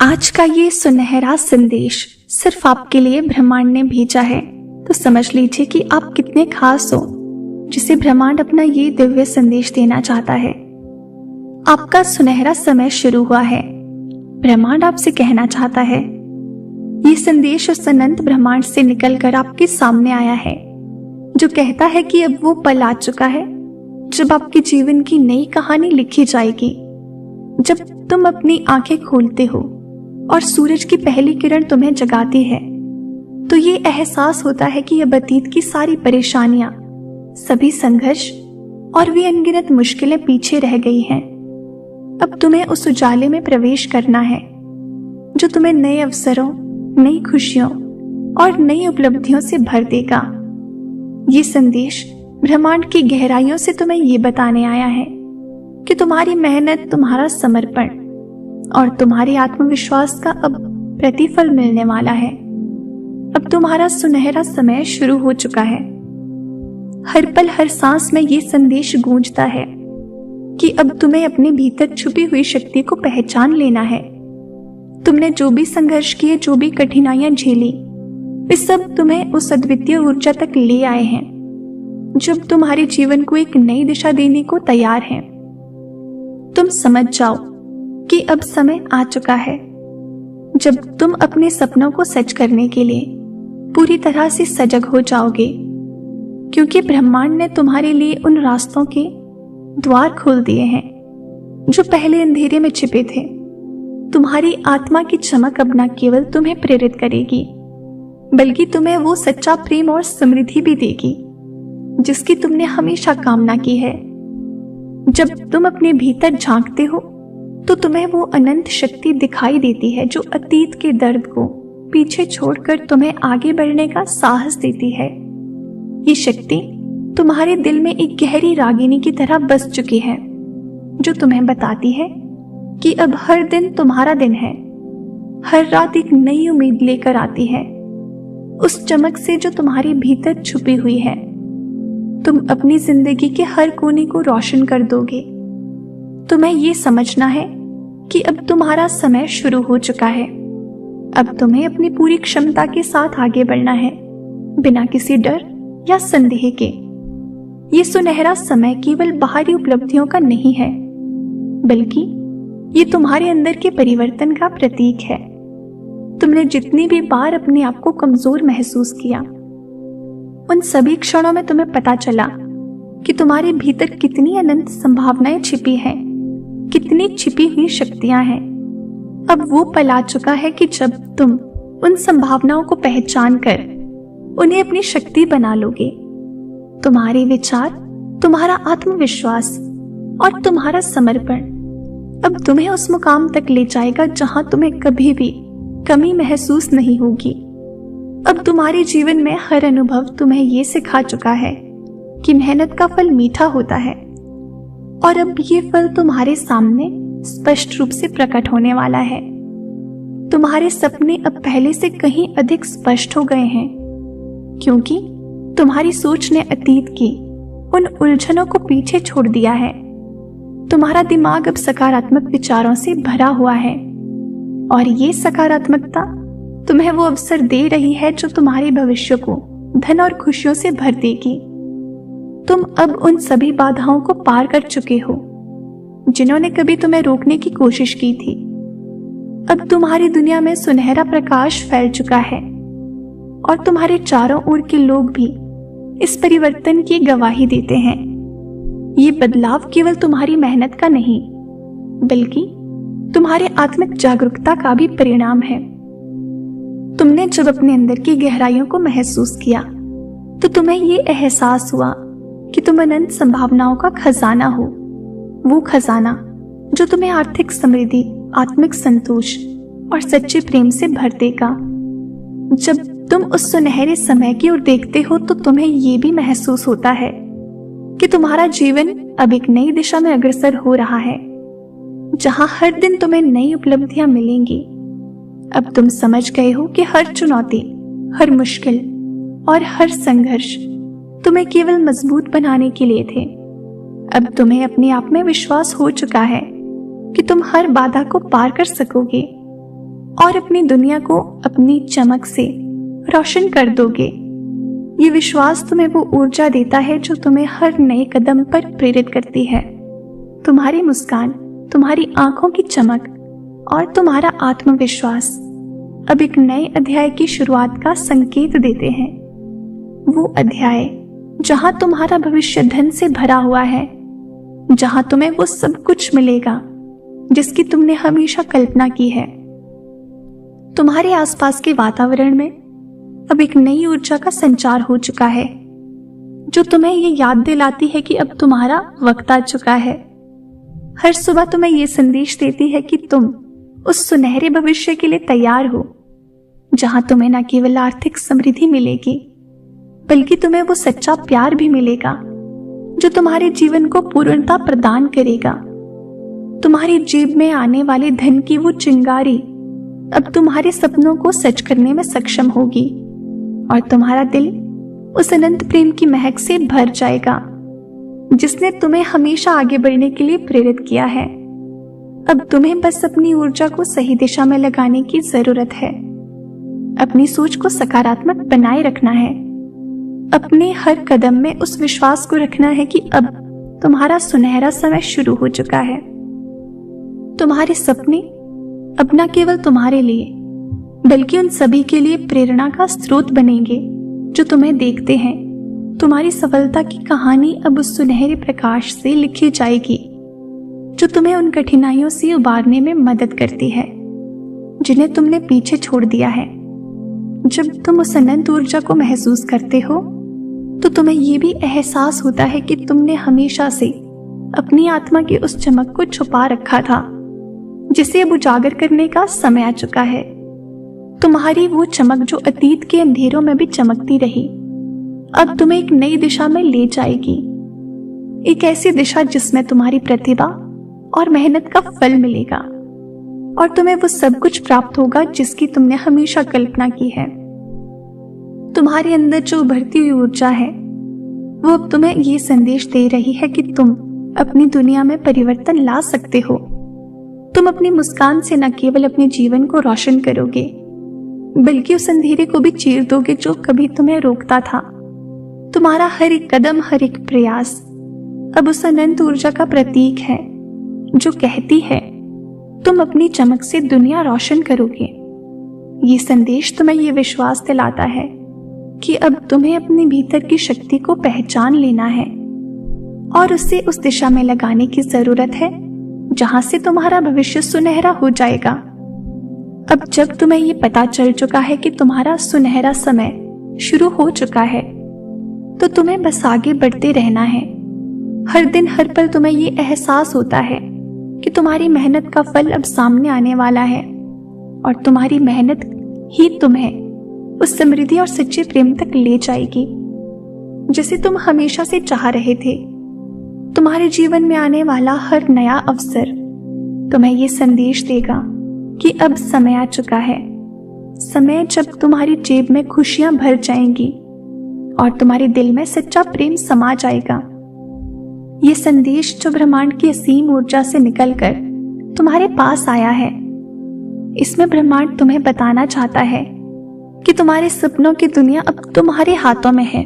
आज का ये सुनहरा संदेश सिर्फ आपके लिए ब्रह्मांड ने भेजा है, तो समझ लीजिए कि आप कितने खास हो जिसे ब्रह्मांड अपना ये दिव्य संदेश देना चाहता है। आपका सुनहरा समय शुरू हुआ है। ब्रह्मांड आपसे कहना चाहता है। ये संदेश उस अनंत ब्रह्मांड से निकलकर आपके सामने आया है, जो कहता है कि अब वो पल आ चुका है जब आपके जीवन की नई कहानी लिखी जाएगी। जब तुम अपनी आंखें खोलते हो और सूरज की पहली किरण तुम्हें जगाती है, तो ये एहसास होता है कि अब अतीत की सारी परेशानियां, सभी संघर्ष और भी अनगिनत मुश्किलें पीछे रह गई हैं। अब तुम्हें उस उजाले में प्रवेश करना है जो तुम्हें नए अवसरों, नई खुशियों और नई उपलब्धियों से भर देगा। ये संदेश ब्रह्मांड की गहराइयों से तुम्हें ये बताने आया है कि तुम्हारी मेहनत, तुम्हारा समर्पण और तुम्हारे आत्मविश्वास का अब प्रतिफल मिलने वाला है। अब तुम्हारा सुनहरा समय शुरू हो चुका है। हर पल, हर सांस में ये संदेश गूंजता है कि अब तुम्हें अपने भीतर छुपी हुई शक्ति को पहचान लेना है। तुमने जो भी संघर्ष किए, जो भी कठिनाइयां झेली, वे सब तुम्हें उस अद्वितीय ऊर्जा तक ले आए हैं जब तुम्हारे जीवन को एक नई दिशा देने को तैयार हैं। तुम समझ जाओ कि अब समय आ चुका है जब तुम अपने सपनों को सच करने के लिए पूरी तरह से सजग हो जाओगे, क्योंकि ब्रह्मांड ने तुम्हारे लिए उन रास्तों के द्वार खोल दिए हैं जो पहले अंधेरे में छिपे थे। तुम्हारी आत्मा की चमक अब न केवल तुम्हें प्रेरित करेगी, बल्कि तुम्हें वो सच्चा प्रेम और समृद्धि भी देगी जिसकी तुमने हमेशा कामना की है। जब तुम अपने भीतर झांकते हो तो तुम्हें वो अनंत शक्ति दिखाई देती है जो अतीत के दर्द को पीछे छोड़कर तुम्हें आगे बढ़ने का साहस देती है। ये शक्ति तुम्हारे दिल में एक गहरी रागिनी की तरह बस चुकी है, जो तुम्हें बताती है कि अब हर दिन तुम्हारा दिन है। हर रात एक नई उम्मीद लेकर आती है, उस चमक से जो तुम्हारे भीतर छुपी हुई है। तुम अपनी जिंदगी के हर कोने को रोशन कर दोगे। तुम्हें ये समझना है कि अब तुम्हारा समय शुरू हो चुका है। अब तुम्हें अपनी पूरी क्षमता के साथ आगे बढ़ना है, बिना किसी डर या संदेह के। ये सुनहरा समय केवल बाहरी उपलब्धियों का नहीं है, बल्कि ये तुम्हारे अंदर के परिवर्तन का प्रतीक है। तुमने जितनी भी बार अपने आप को कमजोर महसूस किया, उन सभी क्षणों में तुम्हें पता चला कि तुम्हारे भीतर कितनी अनंत संभावनाएं छिपी हैं, कितनी छिपी हुई शक्तियां हैं। अब वो पल आ चुका है कि जब तुम उन संभावनाओं को पहचान कर उन्हें अपनी शक्ति बना लोगे। तुम्हारे विचार, तुम्हारा आत्मविश्वास और तुम्हारा समर्पण अब तुम्हें उस मुकाम तक ले जाएगा जहां तुम्हें कभी भी कमी महसूस नहीं होगी। अब तुम्हारे जीवन में हर अनुभव तुम्हें ये सिखा चुका है कि मेहनत का फल मीठा होता है, और अब ये फल तुम्हारे सामने स्पष्ट रूप से प्रकट होने वाला है। तुम्हारे सपने अब पहले से कहीं अधिक स्पष्ट हो गए हैं, क्योंकि तुम्हारी सोच ने अतीत की उन उलझनों को पीछे छोड़ दिया है। तुम्हारा दिमाग अब सकारात्मक विचारों से भरा हुआ है, और ये सकारात्मकता तुम्हें वो अवसर दे रही है जो तुम्हारे भविष्य को धन और खुशियों से भर देगी। तुम अब उन सभी बाधाओं को पार कर चुके हो जिन्होंने कभी तुम्हें रोकने की कोशिश की थी। अब तुम्हारी दुनिया में सुनहरा प्रकाश फैल चुका है, और तुम्हारे चारों ओर के लोग भी इस परिवर्तन की गवाही देते हैं। ये बदलाव केवल तुम्हारी मेहनत का नहीं, बल्कि तुम्हारे आत्मिक जागरूकता का भी परिणाम है। तुमने जब अपने अंदर की गहराइयों को महसूस किया, तो तुम्हें ये एहसास हुआ कि तुम अनंत संभावनाओं का खजाना हो। वो खजाना जो तुम्हें आर्थिक समृद्धि, आत्मिक संतोष और सच्चे प्रेम से भर देगा। जब तुम उस सुनहरे समय की ओर देखते हो, तो तुम्हें ये भी महसूस होता है कि तुम्हारा जीवन अब एक नई दिशा में अग्रसर हो रहा है, जहां हर दिन तुम्हें नई उपलब्धियां मिलेंगी। अब तुम समझ गए हो कि हर चुनौती, हर मुश्किल और हर संघर्ष तुम्हें केवल मजबूत बनाने के लिए थे। अब तुम्हें अपने आप में विश्वास हो चुका है कि तुम हर बाधा को पार कर सकोगे, और अपनी दुनिया को अपनी चमक से रोशन कर दोगे। ये विश्वास तुम्हें वो ऊर्जा देता है जो तुम्हें हर नए कदम पर प्रेरित करती है। तुम्हारी मुस्कान, तुम्हारी आंखों की चमक और तुम्हारा आत्मविश्वास अब एक नए अध्याय की शुरुआत का संकेत देते हैं। वो अध्याय जहां तुम्हारा भविष्य धन से भरा हुआ है, जहां तुम्हें वो सब कुछ मिलेगा जिसकी तुमने हमेशा कल्पना की है। तुम्हारे आसपास के वातावरण में अब एक नई ऊर्जा का संचार हो चुका है, जो तुम्हें ये याद दिलाती है कि अब तुम्हारा वक्त आ चुका है। हर सुबह तुम्हें ये संदेश देती है कि तुम उस सुनहरे भविष्य के लिए तैयार हो, जहां तुम्हें न केवल आर्थिक समृद्धि मिलेगी, बल्कि तुम्हें वो सच्चा प्यार भी मिलेगा जो तुम्हारे जीवन को पूर्णता प्रदान करेगा। तुम्हारी जेब में आने वाले धन की वो चिंगारी अब तुम्हारे सपनों को सच करने में सक्षम होगी और तुम्हारा दिल उस अनंत प्रेम की महक से भर जाएगा जिसने तुम्हें हमेशा आगे बढ़ने के लिए प्रेरित किया है। अब तुम्हें बस अपनी ऊर्जा को सही दिशा में लगाने की जरूरत है। अपनी सोच को सकारात्मक बनाए रखना है। अपने हर कदम में उस विश्वास को रखना है कि अब तुम्हारा सुनहरा समय शुरू हो चुका है। तुम्हारे सपने अब न केवल तुम्हारे लिए बल्कि उन सभी के लिए प्रेरणा का स्रोत बनेंगे जो तुम्हें देखते हैं। तुम्हारी सफलता की कहानी अब उस सुनहरे प्रकाश से लिखी जाएगी जो तुम्हें उन कठिनाइयों से उबारने में मदद करती है जिन्हें तुमने पीछे छोड़ दिया है। जब तुम उस अनंत ऊर्जा को महसूस करते हो तो तुम्हें यह भी एहसास होता है कि तुमने हमेशा से अपनी आत्मा की उस चमक को छुपा रखा था जिसे अब उजागर करने का समय आ चुका है। तुम्हारी वो चमक जो अतीत के अंधेरों में भी चमकती रही अब तुम्हें एक नई दिशा में ले जाएगी, एक ऐसी दिशा जिसमें तुम्हारी प्रतिभा और मेहनत का फल मिलेगा और तुम्हें वो सब कुछ प्राप्त होगा जिसकी तुमने हमेशा कल्पना की है। तुम्हारे अंदर जो उभरती हुई ऊर्जा है वो अब तुम्हें ये संदेश दे रही है कि तुम अपनी दुनिया में परिवर्तन ला सकते हो। तुम अपनी मुस्कान से न केवल अपने जीवन को रोशन करोगे बल्कि उस अंधेरे को भी चीर दोगे जो कभी तुम्हें रोकता था। तुम्हारा हर एक कदम, हर एक प्रयास अब उस अनंत ऊर्जा का प्रतीक है जो कहती है तुम अपनी चमक से दुनिया रोशन करोगे। ये संदेश तुम्हें ये विश्वास दिलाता है कि अब तुम्हें अपने भीतर की शक्ति को पहचान लेना है और उसे उस दिशा में लगाने की जरूरत है जहां से तुम्हारा भविष्य सुनहरा हो जाएगा। अब जब तुम्हें ये पता चल चुका है कि तुम्हारा सुनहरा समय शुरू हो चुका है तो तुम्हें बस आगे बढ़ते रहना है। हर दिन हर पल तुम्हें ये एहसास होता है कि तुम्हारी मेहनत का फल अब सामने आने वाला है और तुम्हारी मेहनत ही तुम्हें उस समृद्धि और सच्चे प्रेम तक ले जाएगी जिसे तुम हमेशा से चाह रहे थे। तुम्हारे जीवन में आने वाला हर नया अवसर तुम्हें ये संदेश देगा कि अब समय आ चुका है, समय जब तुम्हारी जेब में खुशियां भर जाएंगी और तुम्हारे दिल में सच्चा प्रेम समा जाएगा। ये संदेश जो ब्रह्मांड की असीम ऊर्जा से निकलकर तुम्हारे पास आया है, इसमें ब्रह्मांड तुम्हें बताना चाहता है कि तुम्हारे सपनों की दुनिया अब तुम्हारे हाथों में है।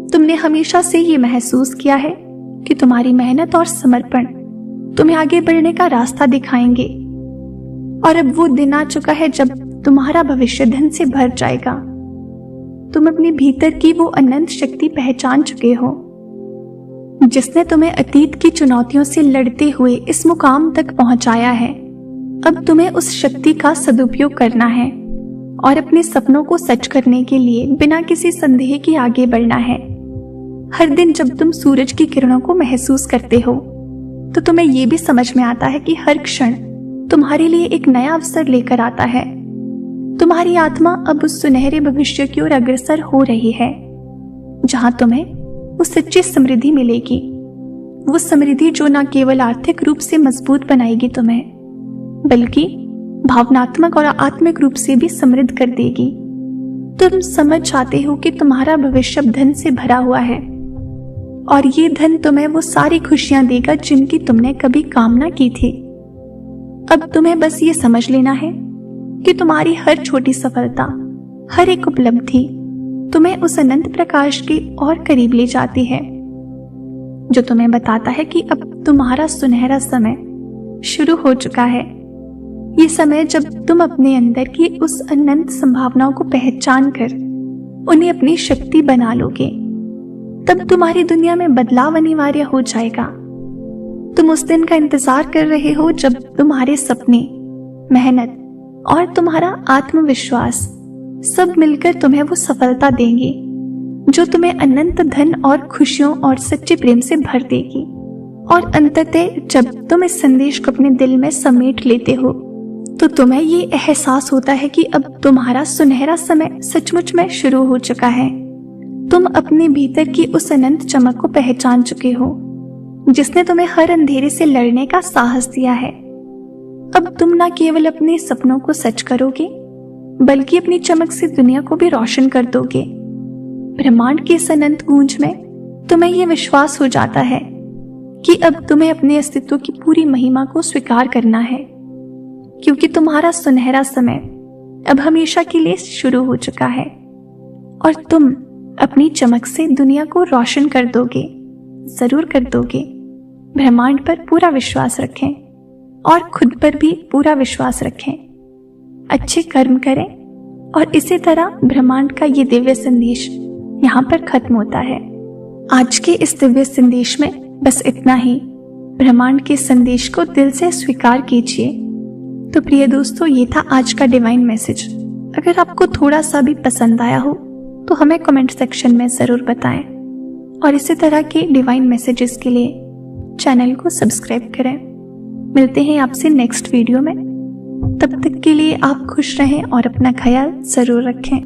तुमने हमेशा से ये महसूस किया है कि तुम्हारी मेहनत और समर्पण तुम्हें आगे बढ़ने का रास्ता दिखाएंगे और अब वो दिन आ चुका है जब तुम्हारा भविष्य धन से भर जाएगा। तुम अपने भीतर की वो अनंत शक्ति पहचान चुके हो जिसने तुम्हें अतीत की चुनौतियों से लड़ते हुए इस मुकाम तक पहुंचाया है। अब तुम्हें उस शक्ति का सदुपयोग करना है और अपने सपनों को सच करने के लिए बिना किसी संदेह के आगे बढ़ना है। हर दिन जब तुम सूरज की किरणों को महसूस करते हो तो तुम्हें ये भी समझ में आता है कि हर क्षण तुम्हारे लिए एक नया अवसर लेकर आता है। तुम्हारी आत्मा अब उस सुनहरे भविष्य की ओर अग्रसर हो रही है जहां तुम्हें वो सच्ची समृद्धि मिलेगी। वो समृद्धि जो न केवल आर्थिक रूप से मजबूत बनाएगी तुम्हें बल्कि भावनात्मक और आत्मिक रूप से भी समृद्ध कर देगी। तुम समझ जाते हो कि तुम्हारा भविष्य धन से भरा हुआ है और ये धन तुम्हें वो सारी खुशियां देगा जिनकी तुमने कभी कामना की थी। अब तुम्हें बस ये समझ लेना है कि तुम्हारी हर छोटी सफलता, हर एक उपलब्धि तुम्हें उस अनंत प्रकाश के और करीब ले जाती है, जो तुम्हें बताता है कि अब तुम्हारा सुनहरा समय शुरू हो चुका है। ये समय जब तुम अपने अंदर की उस अनंत संभावनाओं को पहचान कर उन्हें अपनी शक्ति बना लोगे, तब तुम्हारी दुनिया में बदलाव अनिवार्य हो जाएगा। तुम उस दिन का इंतजार कर रहे हो जब तुम्हारे सपने, मेहनत और तुम्हारा आत्मविश्वास सब मिलकर तुम्हें वो सफलता देंगे जो तुम्हें अनंत धन और खुशियों और सच्चे प्रेम से भर देगी। और अंततः जब तुम इस संदेश को अपने दिल में समेट लेते हो, तो तुम्हें ये एहसास होता है कि अब तुम्हारा सुनहरा समय सचमुच में शुरू हो चुका है। तुम अपने भीतर की उस अनंत चमक को पहचान चुके हो, जिसने तुम्हें हर अंधेरे से लड़ने का साहस दिया है। अब तुम न केवल अपने सपनों को सच करोगे, बल्कि अपनी चमक से दुनिया को भी रोशन कर दोगे। ब्रह्मांड की इस अनंत गूंज में तुम्हें यह विश्वास हो जाता है कि अब तुम्हें अपने अस्तित्व की पूरी महिमा को स्वीकार करना है, क्योंकि तुम्हारा सुनहरा समय अब हमेशा के लिए शुरू हो चुका है और तुम अपनी चमक से दुनिया को रोशन कर दोगे, जरूर कर दोगे। ब्रह्मांड पर पूरा विश्वास रखें और खुद पर भी पूरा विश्वास रखें। अच्छे कर्म करें और इसी तरह ब्रह्मांड का ये दिव्य संदेश यहाँ पर खत्म होता है। आज के इस दिव्य संदेश में बस इतना ही। ब्रह्मांड के संदेश को दिल से स्वीकार कीजिए। तो प्रिय दोस्तों, ये था आज का डिवाइन मैसेज। अगर आपको थोड़ा सा भी पसंद आया हो तो हमें कमेंट सेक्शन में जरूर बताएं और इसी तरह के डिवाइन मैसेजेस के लिए चैनल को सब्सक्राइब करें। मिलते हैं आपसे नेक्स्ट वीडियो में। तब तक के लिए आप खुश रहें और अपना ख्याल जरूर रखें।